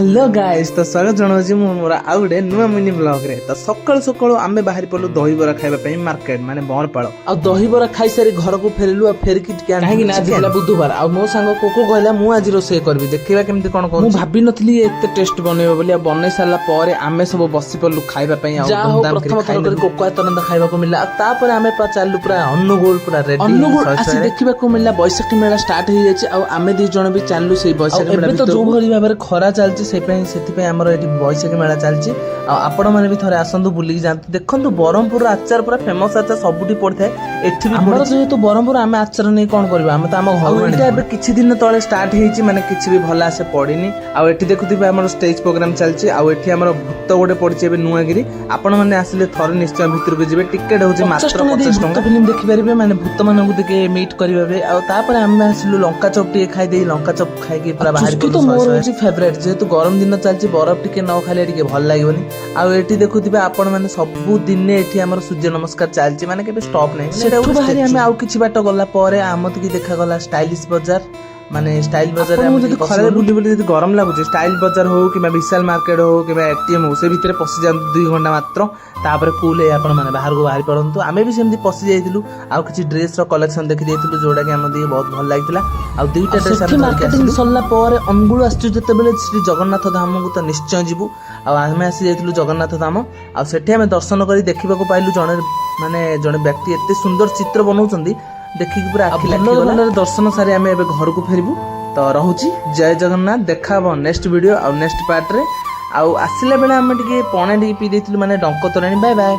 Hello guys तो स्वागत जनाऊँ मोर आउ गोटे नुआ मिनी ब्लॉग रे तो सकाळु सकाळु आमे बाहरी पड़लु दही बरा खाइबा पई मार्केट माने बरपाड़ आ दही बरा खाइ सारी घर को फेरलु आ फेरकी टिके काहे कि ना आज बुधवार आ मो सांग कोको कहला मु आज रोसे करबी देखिबा केमती कोन कोन मु भाबी नथली एते टेस्ट बनेबो बोली बनै सारला परे आमे सब बसी पड़लु खाइबा पई आ प्रथम थर कर कोको तरंदा खाइबा को मिला तापर आमे पा चालु पूरा अनुगोल पूरा रेडी अनुगोल आसी देखिबा को मिला बैसाखी मेला स्टार्ट हो जाय आ आमे दी जण भी चालु सेही बैसाखी मेला तो जो भरी भाबरे खरा चलची से आमर ये बैसाखी मेला चलती आपण मैंने भी थे आसतु बुलिक जाते देखो ब्रह्मपुर आचार पूरा फेमस आचार सबुठी पड़ता है एठी भी जेहेतु ब्रह्मपुर आम आचार नहीं कौन करबा आम तो आम घर किछि दिन तले स्टार्ट होईची माने किछि भी भला से पड़िनी आ एठी देखुथिबे हमर स्टेज प्रोग्राम चलची आ एठी हमर भूत गोटे पड़ची एबे नुआगिरी आपण माने आसिले थरे निश्चय भीतर को जिवे टिकट होची मात्र 50 टका फिल्म देखि परिबे माने भूत मानकु देखे मीट करिबे आ तापर आम आसिलु लंका चप टी खाइ देई लंका चप खाइ के पूरा बाहर तो मोर होची फेवरेट जेहेतु गरम दिन चलची बरफ टिके न खाले टिके भल लागोनी आ एठी देखुथिबे आपण माने सब दिन एठी हमर सूर्य नमस्कार चलची माने केबे स्टॉप नै सेटा बाहर हम आउ किछि बाट गला परे आमत की देखा गला स्टाइलिश बाजार माने स्टाइल बाजार हम जदी खरे बुली बुली जदी गरम लागुची स्टाइल बाजार हो कि विशाल मार्केट हो कि एटीएम हो से भितर पसि जान 2 घंटा मात्र तापर कूल है आपण माने बाहर को बाहर पड़ंतु आमे भी सेमती पसि जाइतिलु आ किछि ड्रेस रो कलेक्शन देखि जाइतिलु जोडा के हम दी बहुत भल लागितला आ दुईटा ड्रेस हम मार्केटिंग सल्ला परे अंगुल आस्तु जते बेले श्री जगन्नाथ धाम को तो निश्चय जिवु आ आमे आसी जाइतिलु जगन्नाथ धाम आ सेठी हम दर्शन करी देखिबा को पाइलु जने व्यक्ति एते सुंदर चित्र बनाउचंदी देखि पूरा आखि लागला दर्शन सारी आमे एबे घर को फेरबु तो रहुची जय जगन्नाथ देखाबो नेक्स्ट वीडियो आ नेक्स्ट पार्ट रे आ आसिला बेले आमे टिके पणे टिके पी देथिलु माने डंको तोराणी बाय बाय।